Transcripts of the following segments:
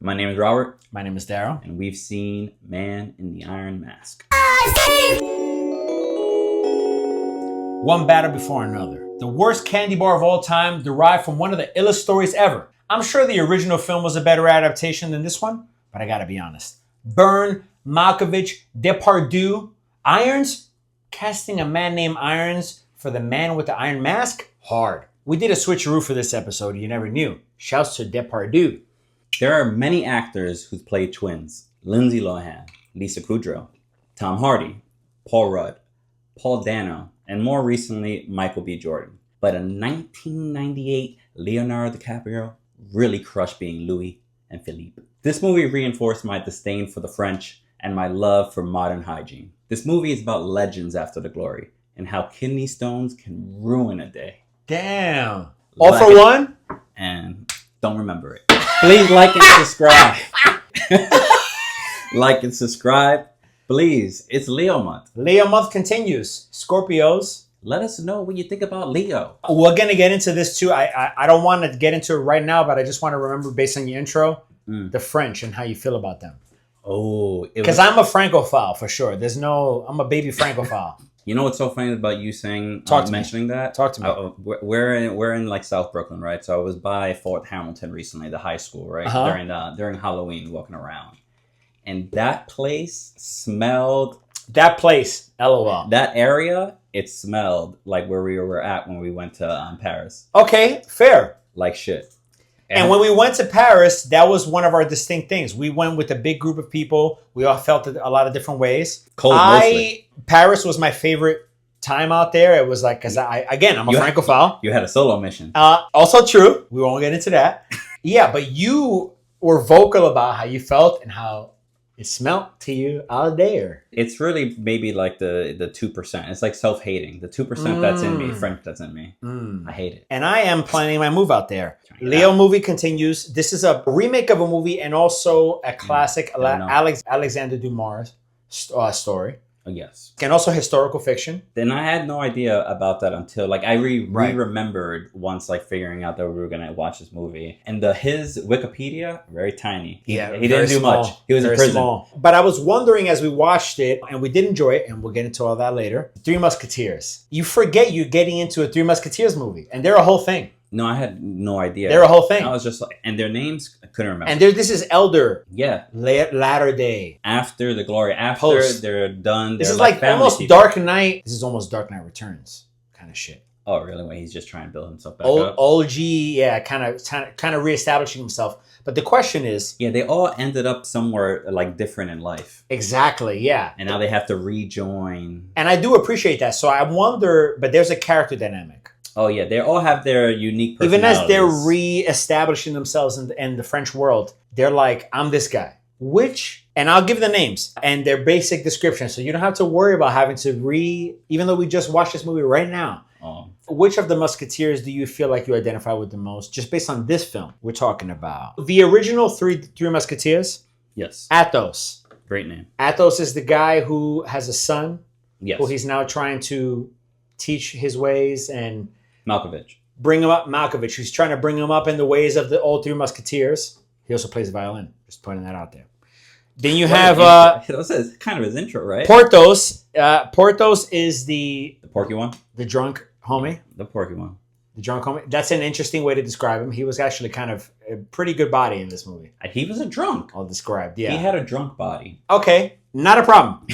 My name is Robert. My name is Daryl. And we've seen Man in the Iron Mask. One battle before another. The worst candy bar of all time derived from one of the illest stories ever. I'm sure the original film was a better adaptation than this one, but I gotta be honest. Byrne, Malkovich, Depardieu, Irons? Casting a man named Irons for the man with the iron mask? Hard. We did a switcheroo for this episode, you never knew. Shouts to Depardieu. There are many actors who've played twins. Lindsay Lohan, Lisa Kudrow, Tom Hardy, Paul Rudd, Paul Dano, and more recently, Michael B. Jordan. But in 1998, Leonardo DiCaprio really crushed being Louis and Philippe. This movie reinforced my disdain for the French and my love for modern hygiene. This movie is about legends after the glory and how kidney stones can ruin a day. Damn. All for one? And don't remember it. Please like and subscribe. Like and subscribe. Please. It's Leo month. Leo month continues. Scorpios. Let us know what you think about Leo. We're going to get into this too. I don't want to get into it right now, but I just want to remember based on your intro, the French and how you feel about them. Oh. Because I'm a Francophile for sure. I'm a baby Francophile. You know what's so funny about you saying, mentioning that? Talk to me. We're in like South Brooklyn, right? So I was by Fort Hamilton recently, the high school, right? During Halloween, walking around. And that place smelled... That place, LOL. That area, it smelled like where we were at when we went to Paris. Okay, fair. Like shit. And when we went to Paris, that was one of our distinct things. We went with a big group of people. We all felt it a lot of different ways. Cold, mostly. Paris was my favorite time out there. It was like, because I'm a Francophile. You had a solo mission. Also true. We won't get into that. Yeah, but you were vocal about how you felt and how it smelled to you out there. It's really maybe like the 2%. It's like self-hating. The 2% that's in me, French that's in me. I hate it. And I am planning my move out there. Leo movie continues. This is a remake of a movie and also a classic Alexander Dumas story. Oh, yes. And also historical fiction. Then I had no idea about that until I remembered once figuring out that we were gonna watch this movie. And his Wikipedia, very tiny. He didn't do much. He was in prison. Small. But I was wondering as we watched it, and we did enjoy it, and we'll get into all that later. Three Musketeers. You forget you're getting into a Three Musketeers movie, and they're a whole thing. No, I had no idea. They're a whole thing. I was just like, and their names, I couldn't remember. And this is Elder. Yeah. Latter Day. After the glory. After Post. They're done. This is like almost people. Dark Knight. This is almost Dark Knight Returns kind of shit. Oh, really? When he's just trying to build himself back up? OG, yeah, kind of reestablishing himself. But the question is... Yeah, they all ended up somewhere like different in life. Exactly, yeah. And now they have to rejoin. And I do appreciate that. So I wonder, but there's a character dynamic. Oh, yeah. They all have their unique personalities. Even as they're re-establishing themselves in the French world, they're like, I'm this guy. And I'll give the names and their basic description. So you don't have to worry about having to even though we just watched this movie right now. Which of the Musketeers do you feel like you identify with the most? Just based on this film we're talking about. The original Three Musketeers? Yes. Athos. Great name. Athos is the guy who has a son. Yes. Who he's now trying to teach his ways and... Malkovich. Bring him up, Malkovich, who's trying to bring him up in the ways of the old Three Musketeers. He also plays the violin. Just pointing that out there. Then you have... That's kind of his intro, right? Porthos. Porthos is the porky one? The drunk homie. The porky one. The drunk homie. That's an interesting way to describe him. He was actually kind of a pretty good body in this movie. He was a drunk. All described, yeah. He had a drunk body. Okay, not a problem.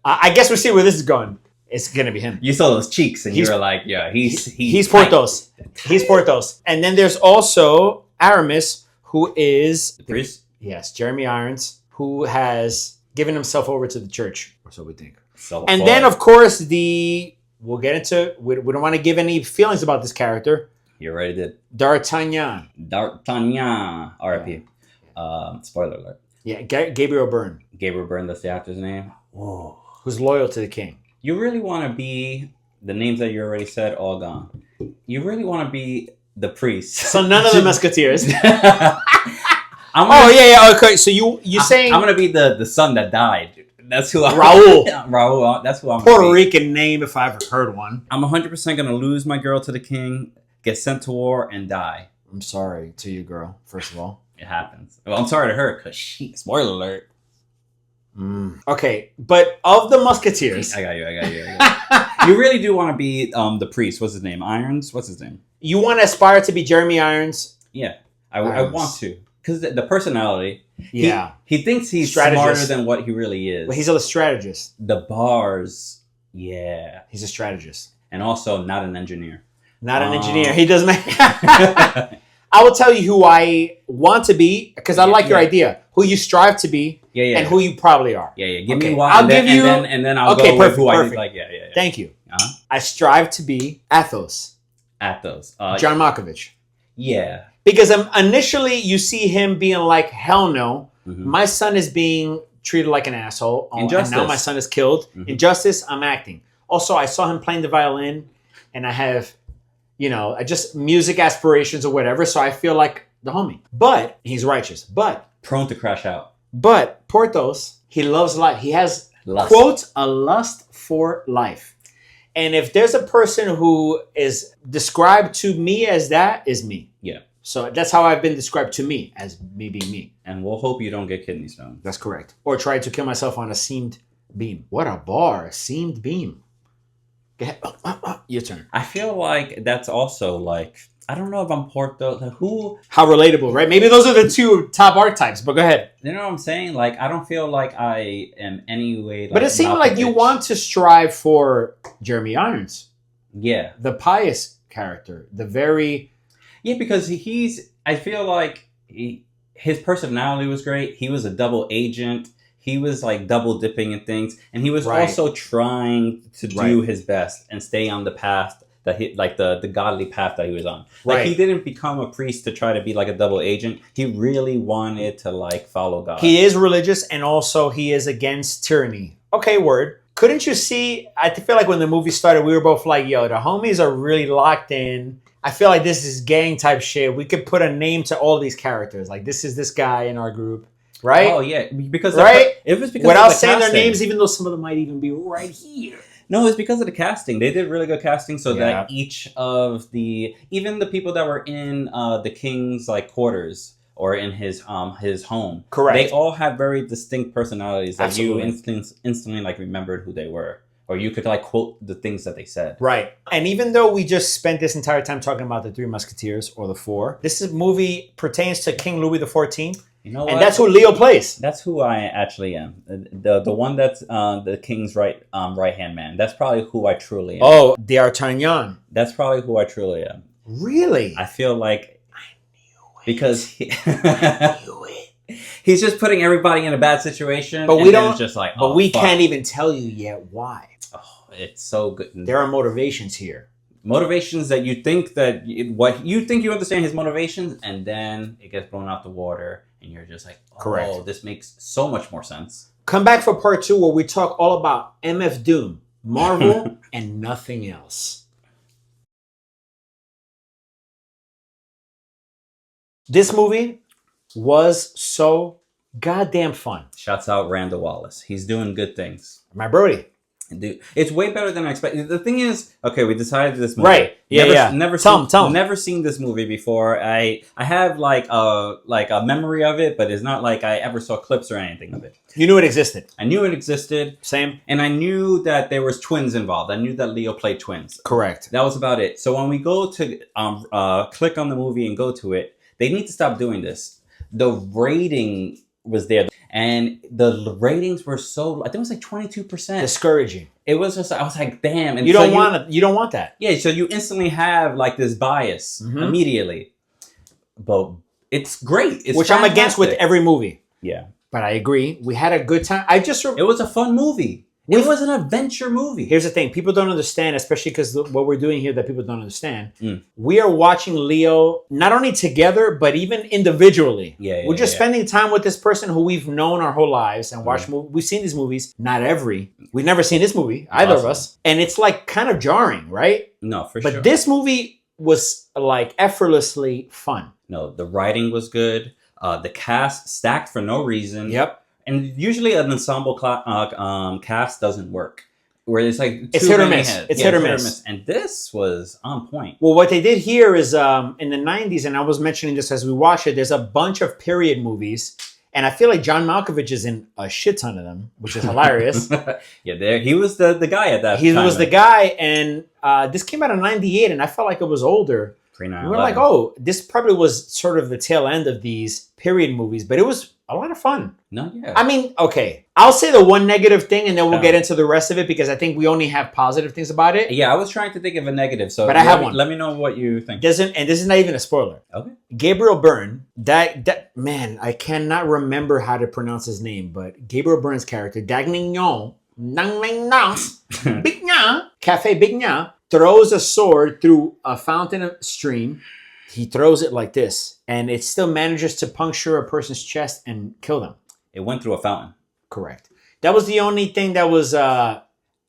I guess we'll see where this is going. It's going to be him. You saw those cheeks and you were like, yeah, he's Porthos. He's Porthos. And then there's also Aramis, who is... The priest? Yes, Jeremy Irons, who has given himself over to the church, or so we think. And then, of course, we'll get into... We don't want to give any feelings about this character. You already did. D'Artagnan. R.I.P. Spoiler alert. Yeah, Gabriel Byrne. Gabriel Byrne, that's the actor's name. Whoa. Who's loyal to the king. You really want to be, the names that you already said, all gone. You really want to be the priest. So none of the Musketeers. Okay. So you're saying... I'm going to be the son that died. That's who I'm... Raul. Raul, that's who I'm Puerto Rican name, if I ever heard one. I'm 100% going to lose my girl to the king, get sent to war, and die. I'm sorry to you, girl, first of all. It happens. Well, I'm sorry to her because spoiler alert. Okay, but of the Musketeers, I got you. You really do want to be the priest. What's his name? Irons. What's his name? you want to aspire to be Jeremy Irons. Yeah, I want to because the personality. Yeah, he thinks he's Strategist. smarter than what he really is. But he's a strategist. The bars. Yeah, He's a strategist, and also not an engineer. not an engineer. He does make. I will tell you who I want to be because I like your idea. Who you strive to be, and who you probably are. Yeah. Give Okay, me one. I'll give you. and then I'll Okay, go perfect, with who perfect. I like. Yeah. Thank you. I strive to be Athos, Athos. John Malkovich. Yeah. Because initially you see him being like, hell no, my son is being treated like an asshole. Injustice. And now my son is killed. Injustice, I'm acting. Also, I saw him playing the violin and I have, just music aspirations or whatever. So I feel like the homie. But he's righteous. But Prone to crash out. Porthos, he loves life. He has, Lust. quote, a lust for life. And if there's a person who is described to me as that, is me. Yeah. So that's how I've been described to me, as me being me. And we'll hope you don't get kidney stones. That's correct. Or try to kill myself on a seamed beam. What a bar, a seamed beam. Go ahead. Your turn. I feel like that's also like, I don't know if I'm Porthos. Who? How relatable, right? Maybe those are the two top archetypes, but go ahead. You know what I'm saying? Like, I don't feel like I am any way. Like, But it seemed like you want to strive for Jeremy Irons. Yeah. The pious character. The very... Yeah, because I feel like his personality was great. He was a double agent. He was like double dipping in things. And he was also trying to do his best and stay on the path that he, like the godly path that he was on. Like he didn't become a priest to try to be like a double agent. He really wanted to like follow God. He is religious and also he is against tyranny. Okay, word. Couldn't you see, I feel like when the movie started, we were both like, yo, the homies are really locked in. I feel like this is gang type shit. We could put a name to all these characters. Like, this is this guy in our group. Right? Oh, yeah. Because it was because without of the saying casting. their names, even though some of them might even be right here. No, it's because of the casting. They did really good casting so that each of even the people that were in the king's like quarters or in his home. Correct. They all had very distinct personalities that Absolutely. you instantly like remembered who they were. Or you could like quote the things that they said. Right. And even though we just spent this entire time talking about the Three Musketeers or the Four, movie pertains to King Louis XIV. You know what? And that's who Leo plays. That's who I actually am. The one that's the king's right hand man. That's probably who I truly am. Oh, D'Artagnan. That's probably who I truly am. Really? I feel like I knew it. Because I knew it. he's just putting everybody in a bad situation. But and we then don't. it's just like, but we can't even tell you yet why. Oh, it's so good. There are motivations here. Motivations that you think what you think you understand his motivations, and then it gets blown out the water, and you're just like, oh, Correct. This makes so much more sense. Come back for part 2 where we talk all about MF Doom, Marvel, and nothing else. This movie was so goddamn fun. Shouts out Randall Wallace. He's doing good things. My Brody. Dude, it's way better than I expected. The thing is, okay, we decided this movie. Right. Yeah. Never Tell him. Never seen this movie before. I have like a memory of it, but it's not like I ever saw clips or anything of it. You knew it existed. I knew it existed. Same. And I knew that there was twins involved. I knew that Leo played twins. Correct. That was about it. So when we go to click on the movie and go to it, they need to stop doing this. The rating was there. And the ratings were so, I think it was like 22%. Discouraging. It was just, I was like, damn. And you don't want that. Yeah, so you instantly have like this bias immediately. But it's great. It's Which fantastic. I'm against with every movie. Yeah. But I agree. We had a good time. It was a fun movie. It was an adventure movie. Here's the thing. People don't understand, especially because what we're doing here that people don't understand. We are watching Leo not only together, but even individually. We're just spending time with this person who we've known our whole lives and watched movies. We've seen these movies. We've never seen this movie, either of us. And it's like kind of jarring, right? No, for sure. But this movie was like effortlessly fun. No, the writing was good. The cast stacked for no reason. Yep. And usually an ensemble cast doesn't work. where it's like It's too hit or many miss. heads. It's Yeah, hit or miss. And this was on point. Well, what they did here is in the 90s, and I was mentioning this as we watch it, there's a bunch of period movies. And I feel like John Malkovich is in a shit ton of them, which is hilarious. Yeah, he was the guy at that time. He was the guy, and this came out in 98, and I felt like it was older. We were like, oh, this probably was sort of the tail end of these period movies, but it was a lot of fun. No, yeah. I mean, okay, I'll say the one negative thing, and then we'll get into the rest of it, because I think we only have positive things about it. Yeah, I was trying to think of a negative, so but I have one. Let me know what you think. And this is not even a spoiler. Okay. Gabriel Byrne, that man, I cannot remember how to pronounce his name, but Gabriel Byrne's character, Dagnan, Cafe Bignan, throws a sword through a fountain of stream. He throws it like this, and it still manages to puncture a person's chest and kill them. It went through a fountain. Correct. That was the only thing that was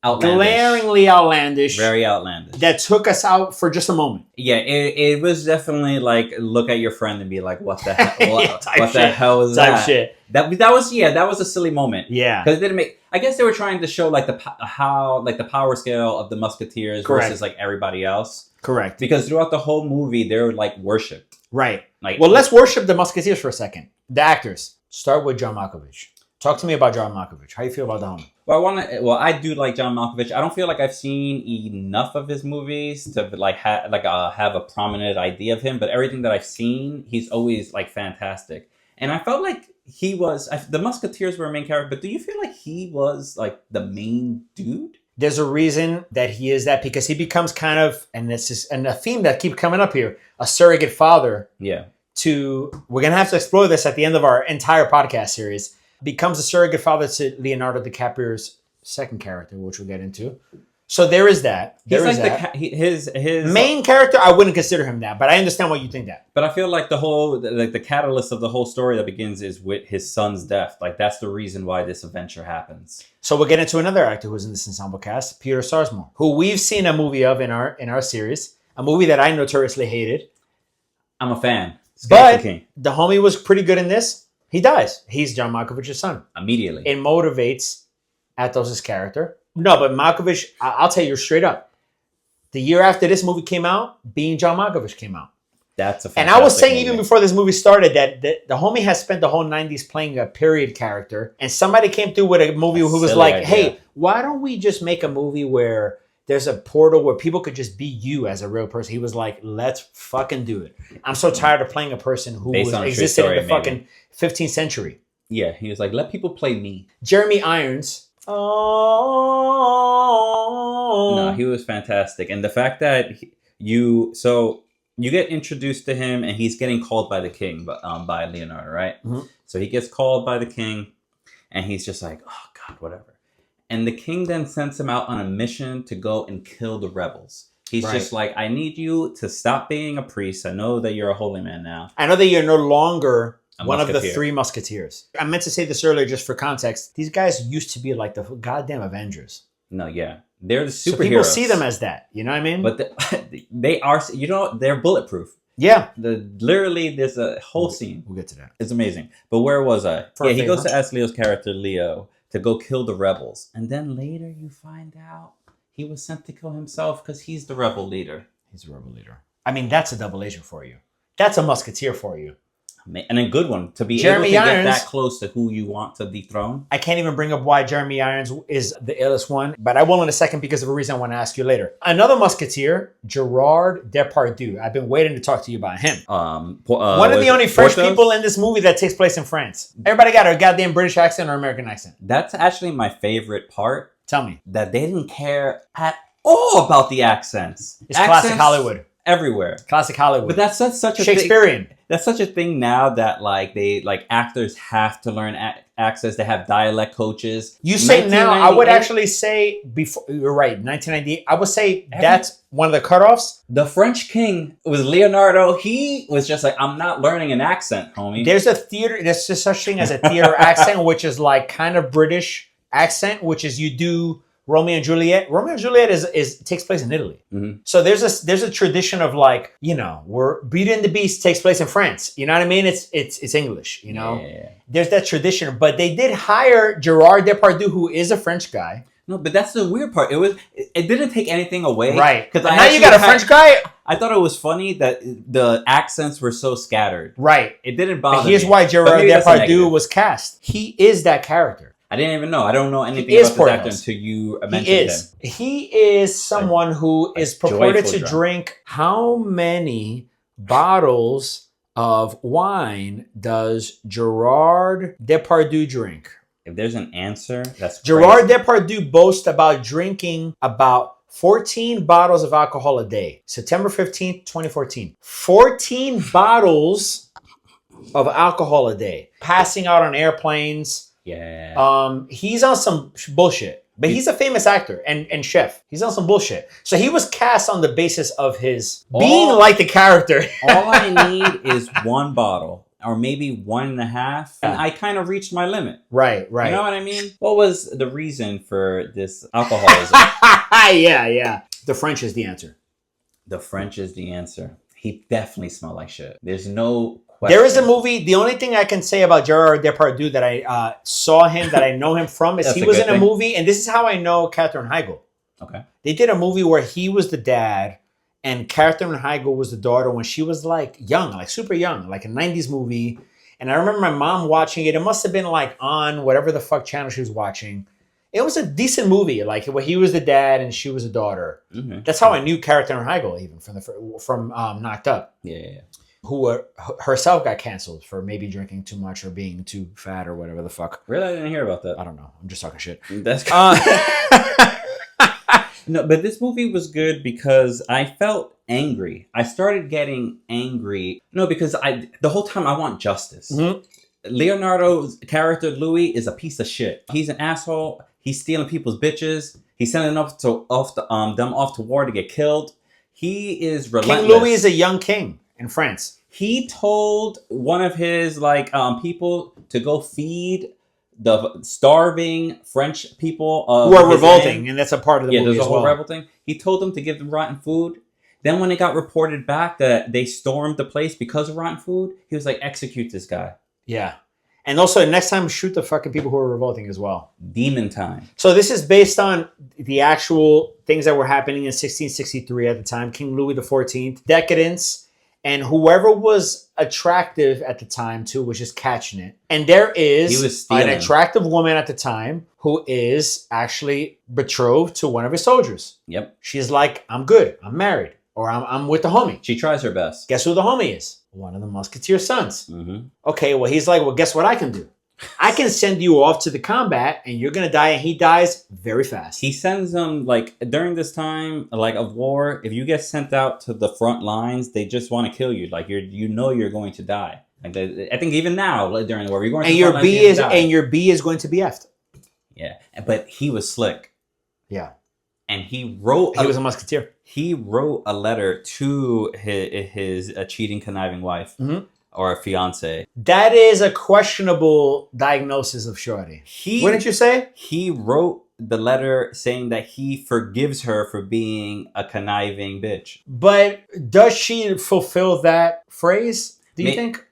Outlandish. glaringly outlandish. Very outlandish. That took us out for just a moment. Yeah, it was definitely like look at your friend and be like, "What the hell? What the shit. hell is Type that?" shit. That was a silly moment. Yeah. Because it didn't make. I guess they were trying to show like the power scale of the Musketeers versus like everybody else. Correct. Because throughout the whole movie, they were like worshipped. Right. Like, well, let's worship the Musketeers for a second. The actors. Start with John Malkovich. Talk to me about John Malkovich. How you feel about the homie? Well, I do like John Malkovich. I don't feel like I've seen enough of his movies to like have a prominent idea of him. But everything that I've seen, he's always like fantastic. And I felt like he was the Musketeers were a main character. But do you feel like he was like the main dude? There's a reason that he is that, because he becomes kind of, and this is a theme that keeps coming up here, a surrogate father. Yeah. We're gonna have to explore this at the end of our entire podcast series. Becomes a surrogate father to Leonardo DiCaprio's second character, which we'll get into. So there is that. His main character. I wouldn't consider him that, but I understand why you think that. But I feel like the catalyst of the whole story that begins is with his son's death. Like that's the reason why this adventure happens. So we'll get into another actor who's in this ensemble cast, Peter Sarsgaard, who we've seen a movie of in our series, a movie that I notoriously hated. I'm a fan. But the homie was pretty good in this. He dies. He's John Malkovich's son. Immediately. It motivates Athos' character. No, but Malkovich, I'll tell you straight up. The year after this movie came out, Being John Malkovich came out. That's a fantastic And I was saying movie. even before this movie started that the homie has spent the whole 90s playing a period character. And somebody came through with a movie who was like, hey, why don't we just make a movie where there's a portal where people could just be you as a real person? He was like, let's fucking do it. I'm so tired of playing a person who existed in the fucking 15th century. Yeah, he was like, let people play me. Jeremy Irons. Oh. No, he was fantastic. And the fact that you get introduced to him and he's getting called by the king, by Leonardo, right? Mm-hmm. So he gets called by the king and he's just like, oh God, whatever. And the king then sends him out on a mission to go and kill the rebels. He's just like, I need you to stop being a priest. I know that you're a holy man now. I know that you're no longer one of the three musketeers. I meant to say this earlier just for context. These guys used to be like the goddamn Avengers. No, yeah. They're the superheroes. So people see them as that. You know what I mean? But they are, they're bulletproof. Yeah. Literally, there's a whole scene. We'll get to that. It's amazing. But where was I? He goes to ask Leo's character, Leo, to go kill the rebels. And then later you find out he was sent to kill himself because he's the rebel leader. He's the rebel leader. I mean, that's a double agent for you. That's a musketeer for you. And a good one. To be Jeremy able to Irons, get that close to who you want to dethrone. I can't even bring up why Jeremy Irons is the illest one, but I will in a second because of a reason I want to ask you later. Another musketeer, Gerard Depardieu. I've been waiting to talk to you about him. One of the only French people in this movie that takes place in France. Everybody got a goddamn British accent or American accent. That's actually my favorite part. Tell me. That they didn't care at all about the accents. It's classic Hollywood. Everywhere. Classic Hollywood. But that's such a Shakespearean. That's such a thing now that actors have to learn accents. They have dialect coaches. You say now, I would actually say before, you're right, 1998, I would say that's one of the cutoffs. The French king was Leonardo. He was just like, I'm not learning an accent, homie. There's just such thing as a theater accent, which is like kind of British accent, which is you do Romeo and Juliet. Romeo and Juliet takes place in Italy. Mm-hmm. So there's a tradition of like, where Beauty and the Beast takes place in France. You know what I mean? It's English, you know? Yeah. There's that tradition. But they did hire Gerard Depardieu, who is a French guy. No, but that's the weird part. It didn't take anything away. Right. Because now you got a French guy. I thought it was funny that the accents were so scattered. Right. It didn't bother me. But here's why Gerard Depardieu was cast. He is that character. I didn't even know. I don't know anything about this actor until you mentioned him. He is someone who is purported to drink. How many bottles of wine does Gerard Depardieu drink? If there's an answer, that's Gerard Depardieu boasts about drinking about 14 bottles of alcohol a day. September 15th, 2014. 14 bottles of alcohol a day. Passing out on airplanes. Yeah. He's on some bullshit. But he's a famous actor and chef. He's on some bullshit. So he was cast on the basis of his being like the character. All I need is one bottle. Or maybe 1.5, and I kind of reached my limit. Right. You know what I mean? What was the reason for this alcoholism? Yeah. The French is the answer. The French is the answer. He definitely smelled like shit. There's no question. There is a movie. The only thing I can say about Gerard Depardieu that I saw him, that I know him from, is he was in a movie, and this is how I know Katherine Heigl. Okay. They did a movie where he was the dad, and Katherine Heigl was the daughter when she was like young, like super young, like a 90s movie. And I remember my mom watching it. It must have been like on whatever the fuck channel she was watching. It was a decent movie, like where he was the dad and she was the daughter. Mm-hmm. That's how I knew Katherine Heigl, even from Knocked Up. Yeah. Who herself got canceled for maybe drinking too much or being too fat or whatever the fuck. Really? I didn't hear about that. I don't know. I'm just talking shit. That's No, but this movie was good because I felt angry. I started getting angry. No, because the whole time I want justice. Mm-hmm. Leonardo's character, Louis, is a piece of shit. He's an asshole. He's stealing people's bitches. He's sending them off to war to get killed. He is relentless. King Louis is a young king in France. He told one of his people to go feed the starving French people who are revolting, and that's a part of the movie. There's a whole well. rebel thing. He told them to give them rotten food. Then when it got reported back that they stormed the place because of rotten food, he was like, execute this guy. Yeah. And also, next time, shoot the fucking people who are revolting as well. Demon time. So this is based on the actual things that were happening in 1663 at the time. King Louis XIV, decadence, and whoever was attractive at the time too was just catching it. And there is an attractive woman at the time who is actually betrothed to one of his soldiers. Yep. She's like, I'm good. I'm married. Or I'm with the homie. She tries her best. Guess who the homie is? One of the Musketeer's sons. Mm-hmm. Okay, well, he's like, well, guess what I can do? I can send you off to the combat and you're going to die. And he dies very fast. He sends them, during this time, of war, if you get sent out to the front lines, they just want to kill you. You're going to die. I think even now, during the war, you're going to your B is die. And your B is going to be F'd. Yeah, but he was slick. Yeah. And he was a musketeer. He wrote a letter to his cheating, conniving wife. Mm-hmm. Or a fiance. That is a questionable diagnosis of Shorty. What did you say? He wrote the letter saying that he forgives her for being a conniving bitch. But does she fulfill that phrase, do you think?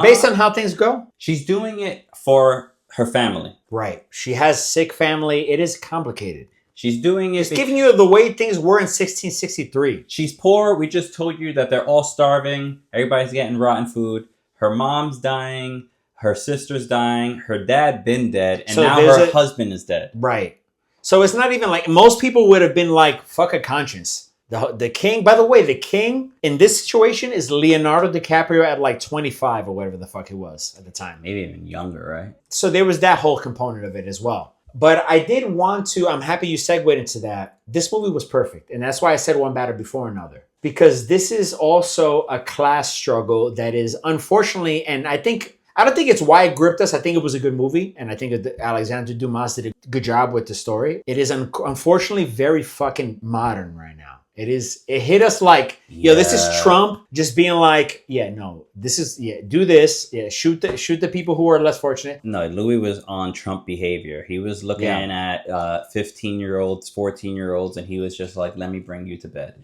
Based on how things go? She's doing it for her family. Right. She has sick family. It is complicated. She's doing it. It's giving you the way things were in 1663. She's poor. We just told you that they're all starving. Everybody's getting rotten food. Her mom's dying. Her sister's dying. Her dad been dead. And now her husband is dead. Right. So it's not even like... Most people would have been like, fuck a conscience. The king... By the way, the king in this situation is Leonardo DiCaprio at 25 or whatever the fuck he was at the time. Maybe even younger, right? So there was that whole component of it as well. But I did want to, I'm happy you segued into that. This movie was perfect. And that's why I said one batter before another. Because this is also a class struggle that is unfortunately, and I don't think it's why it gripped us. I think it was a good movie. And I think Alexandre Dumas did a good job with the story. It is unfortunately very fucking modern right now. It hit us like, this is Trump just being like, do this. Shoot the people who are less fortunate. No, Louis was on Trump behavior. He was looking at 15-year-olds, 14-year-olds, and he was just like, let me bring you to bed.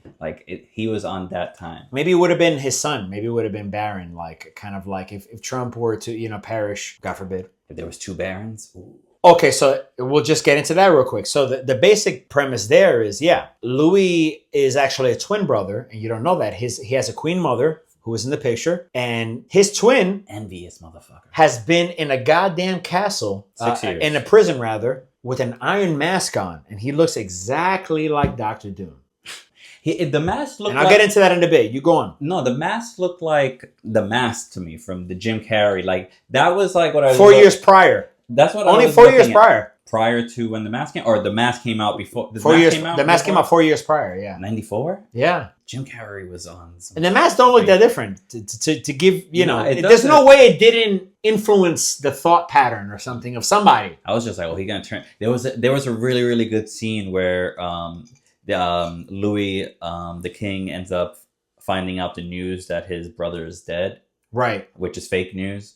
He was on that time. Maybe it would have been his son. Maybe it would have been Barron. If Trump were to, perish, God forbid. If there was two Barons? Ooh. Okay, so we'll just get into that real quick. So the basic premise there is, Louis is actually a twin brother, and you don't know that. He has a queen mother who is in the picture, and his twin Envious motherfucker. has been in a goddamn castle, 6 years. in a prison rather, with an iron mask on, and he looks exactly like Doctor Doom. The mask looked And I'll get into that in a bit. You go on. No, the mask looked like the mask to me from the Jim Carrey. Like, that was like what I was... 4 years prior. That's what Only I was 4 years looking at. prior. Prior to when the mask came... Or the mask came out before... The mask came out 4 years prior, yeah. 94? Yeah. Jim Carrey was on some... And the masks don't look that different. To give, you know... it there's no doesn't. way it didn't influence the thought pattern or something of somebody. I was just like, oh, he gonna turn... There was a really, really good scene where Louis, the king, ends up finding out the news that his brother is dead. Right. Which is fake news.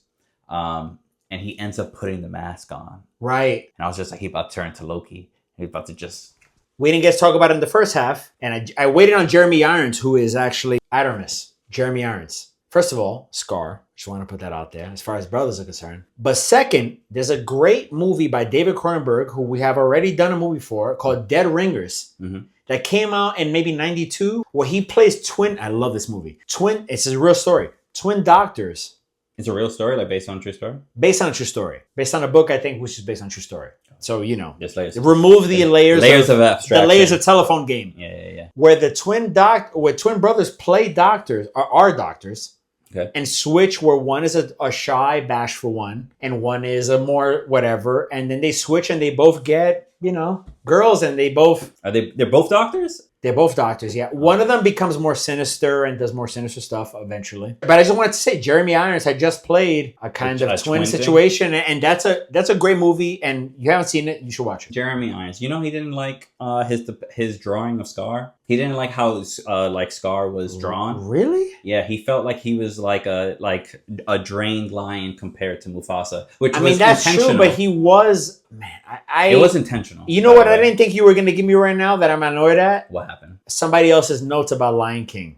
And he ends up putting the mask on. Right. And I was just like, he about to turn to Loki. He's about to just... We didn't get to talk about it in the first half. And I waited on Jeremy Irons, who is actually Adamus. Jeremy Irons. First of all, Scar. Just want to put that out there as far as brothers are concerned. But second, there's a great movie by David Cronenberg, who we have already done a movie for, called Dead Ringers. Mm-hmm. That came out in maybe 92, where he plays twin... I love this movie. It's a real story. Twin doctors. It's a real story, like based on a true story? Based on a true story. Based on a book, I think, which is based on a true story. So, you know, Just layers. remove the layers of abstraction. The layers of telephone game. Yeah. Where the twin brothers play doctors, or are doctors, Okay. and switch where one is a shy, bashful one, and one is a more whatever, and then they switch and they both get, you know, girls, and they're both doctors? They're both doctors, yeah. One of them becomes more sinister and does more sinister stuff eventually. But I just wanted to say, Jeremy Irons had just played a kind of twin situation, and that's a great movie. And you haven't seen it, you should watch it. Jeremy Irons, you know, he didn't like his drawing of Scar. He didn't like how Scar was drawn. Really? Yeah, he felt like he was like a drained lion compared to Mufasa, which I mean, that's true, but he was, man. It was intentional. You know what? I didn't think you were going to give me right now that I'm annoyed at. What happened? Somebody else's notes about Lion King.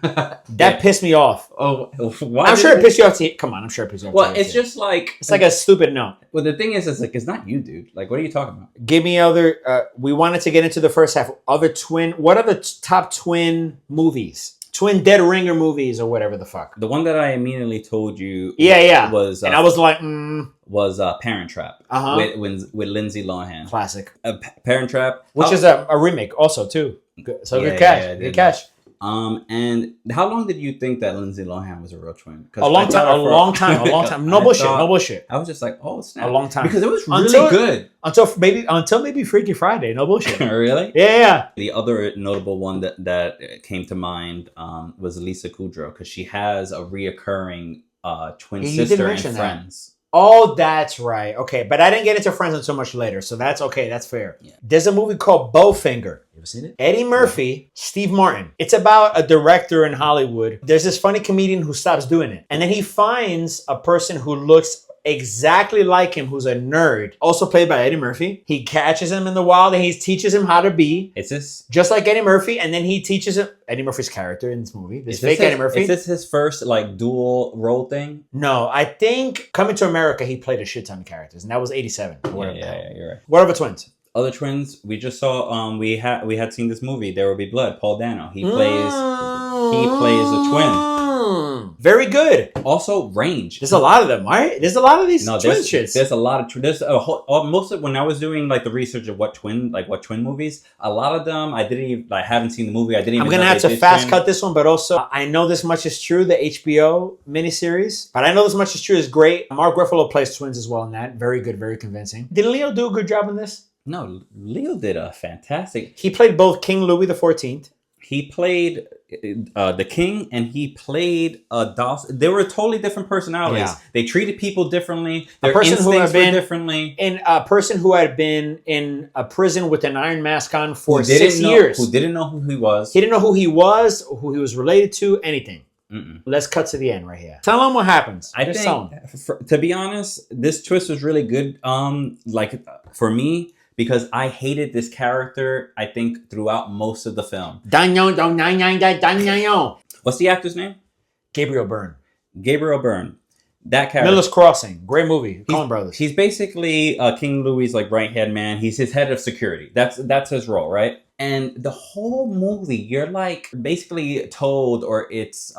That pissed me off. Oh, why? I'm sure it pissed you off. Come on, I'm sure it pissed you off. Well, it's just like it's like a stupid note. Well, the thing is, it's not you, dude. Like, what are you talking about? Give me other. We wanted to get into the first half. Other twin. What are the top twin movies? Twin Dead Ringer movies or whatever the fuck. The one that I immediately told you. Was and I was like, was Parent Trap with Lindsay Lohan. Classic. Parent Trap, which is a remake also too. Good. So good cash. Good cash. And how long did you think that Lindsay Lohan was a real twin? A long time. No bullshit. I was just like, oh, snap. A long time. Because it was really good. Until maybe Freaky Friday. No bullshit. Really? Yeah. The other notable one that came to mind was Lisa Kudrow, because she has a reoccurring twin sister in Friends. Oh, that's right. Okay, but I didn't get into Friends until much later, so that's okay. That's fair. Yeah. There's a movie called Bowfinger. You ever seen it? Eddie Murphy, Steve Martin. It's about a director in Hollywood. There's this funny comedian who stops doing it, and then he finds a person who looks exactly like him, who's a nerd, also played by Eddie Murphy. He catches him in the wild and he teaches him how to be. Is this just like Eddie Murphy? And then he teaches him Eddie Murphy's character in this movie. This fake Eddie Murphy. Is this his first like dual role thing? No, I think Coming to America he played a shit ton of characters, and that was 87. Yeah, you're right. What about twins? Other twins, we just saw. We had seen this movie. There Will Be Blood. Paul Dano. He plays a twin. Very good. Also, range. There's a lot of them, right? There's a lot of these twin shits. There's a lot of there's a whole most of when I was doing like the research of what twin movies. A lot of them I haven't seen the movie. I'm gonna have to fast cut this one, but also I know this much is true. The HBO miniseries, but I know this much is true is great. Mark Ruffalo plays twins as well in that. Very good, very convincing. Did Leo do a good job in this? No, Leo did a fantastic. He played both King Louis XIV. He played the king, and he played Dawson. They were totally different personalities. Yeah. They treated people differently. Their instincts were differently. And a person who had been in a prison with an iron mask on for 6 years. Who didn't know who he was. He didn't know who he was, who he was related to, anything. Mm-mm. Let's cut to the end right here. Tell them what happens. I think, to be honest, this twist was really good. For me, because I hated this character, I think, throughout most of the film. What's the actor's name? Gabriel Byrne. That character. Miller's Crossing, great movie. Coen Brothers. He's basically King Louis's like right hand man. He's his head of security. That's his role, right? And the whole movie, you're like basically told, or it's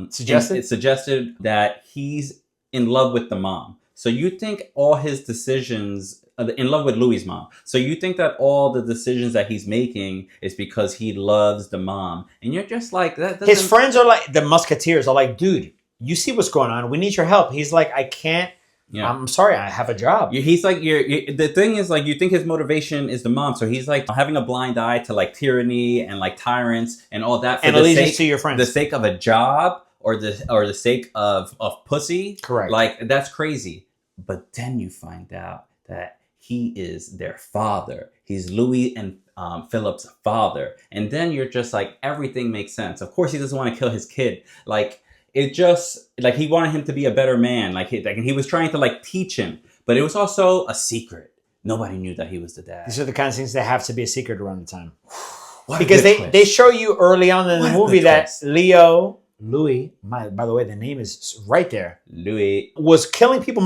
Suggested? It's suggested that he's in love with the mom. So you think all his decisions, in love with Louis's mom. So you think that all the decisions that he's making is because he loves the mom, and you're just like that. His friends are like the Musketeers are like, dude, you see what's going on? We need your help. He's like, I can't. Yeah. I'm sorry, I have a job. He's like, the thing is, like, you think his motivation is the mom, so he's like having a blind eye to like tyranny and like tyrants and all that for and allegiance to your friends, the sake of a job or the sake of pussy. Correct. Like that's crazy. But then you find out that he is their father. He's Louis and Philip's father, and then you're just like, everything makes sense. Of course, he doesn't want to kill his kid. Like. It just, like, he wanted him to be a better man. Like he was trying to, like, teach him. But it was also a secret. Nobody knew that he was the dad. These are the kind of things that have to be a secret around the time. Because they show you early on in the movie that Louis, by the way, the name is right there. Louis. Was killing people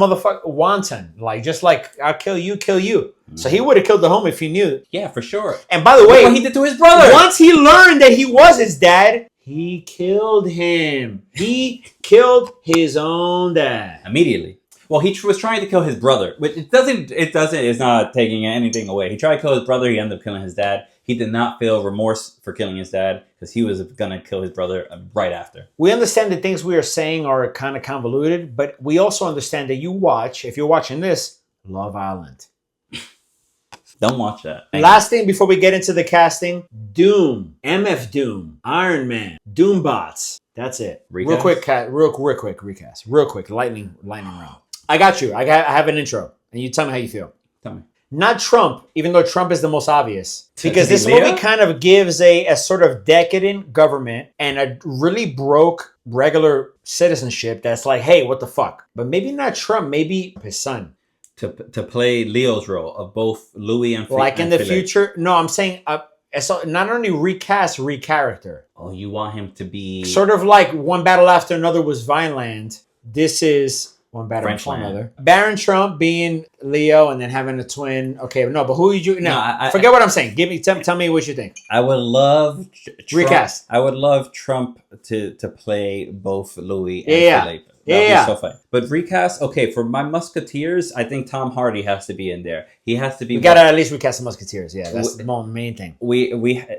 wanton. Like, just like, I'll kill you. Mm-hmm. So he would have killed the homie if he knew. Yeah, for sure. And by the way, what he did to his brother. Once he learned that he was his dad, he killed him. He killed his own dad. Immediately. Well, he was trying to kill his brother. But it's not taking anything away. He tried to kill his brother. He ended up killing his dad. He did not feel remorse for killing his dad because he was going to kill his brother right after. We understand that things we are saying are kind of convoluted, but we also understand that if you're watching this, Love Island. Don't watch that. Last thing before we get into the casting, Doom, MF Doom, Iron Man, Doombots. That's it. Recast? Real quick recast. Real quick, lightning round. I got you. I have an intro, and you tell me how you feel. Tell me. Not Trump, even though Trump is the most obvious. Because this movie kind of gives a sort of decadent government and a really broke regular citizenship that's like, hey, what the fuck? But maybe not Trump, maybe his son. To play Leo's role of both Louis and like in the future. No, I'm saying so not only recharacter. Oh, you want him to be sort of like One Battle After Another was Vineland. This is One Battle After Another. Baron Trump being Leo and then having a twin. Okay, no, but who you? No, forget what I'm saying. Tell me what you think. I would love recast. I would love Trump to play both Louis and Philippe. That would be so fun. But recast, okay, for my Musketeers, I think Tom Hardy has to be in there. He has to be. We gotta at least recast the Musketeers. Yeah, that's the main thing.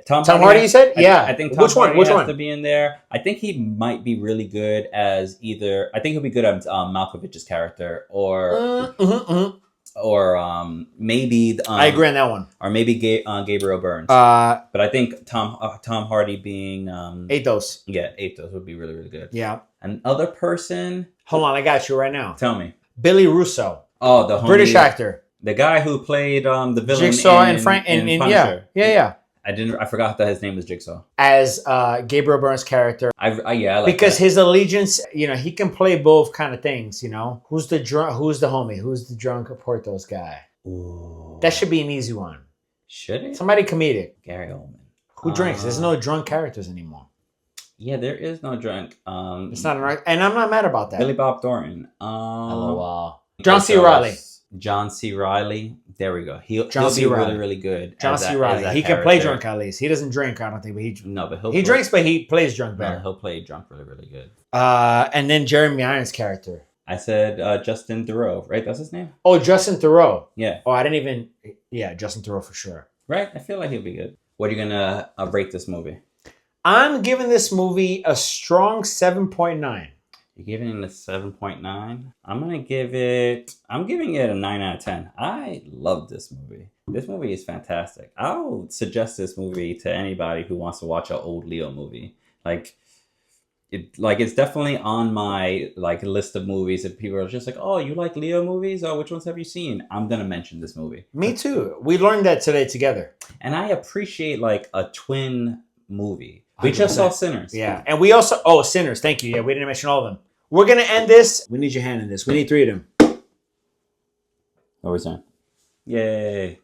Tom Hardy, you said? Yeah. I think Tom Hardy has to be in there. I think he might be really good as either. I think he'll be good as Malkovich's character, or maybe. I agree on that one. Or maybe Gabriel Byrne. But I think Tom Hardy being Athos. Yeah, Athos would be really, really good. Yeah. Another person. Hold on, I got you right now. Tell me. Billy Russo. Oh, the British actor. The guy who played the villain Jigsaw in Punisher. Yeah. I forgot that his name was Jigsaw. As Gabriel Byrne's character. I like because his allegiance, he can play both kind of things, Who's the homie? Who's the drunk Portos guy? Ooh. That should be an easy one. Should it? Somebody comedic. Gary Oldman. Who drinks? There's no drunk characters anymore. Yeah, there is no drunk. It's not right, and I'm not mad about that. Billy Bob Thornton. LOL. John C. Reilly. John C. Reilly. There we go. He'll be really, really good. John C. Reilly. He can play drunk at least. He doesn't drink, I don't think, but he drinks, but he plays drunk better. No, he'll play drunk really, really good. And then Jeremy Irons' character. I said Justin Theroux, right? That's his name? Oh, Justin Theroux. Yeah. Oh, I didn't even. Yeah, Justin Theroux for sure. Right? I feel like he'll be good. What are you going to rate this movie? I'm giving this movie a strong 7.9. You're giving it a 7.9? I'm giving it a 9 out of 10. I love this movie. This movie is fantastic. I would suggest this movie to anybody who wants to watch an old Leo movie. It's definitely on my list of movies that people are just like, oh, you like Leo movies? Oh, which ones have you seen? I'm going to mention this movie. Me too. We learned that today together. And I appreciate a twin movie. We just saw Sinners. Yeah. And we also... Sinners. Thank you. Yeah, we didn't mention all of them. We're going to end this. We need your hand in this. We need 3 of them. What was that? Yay.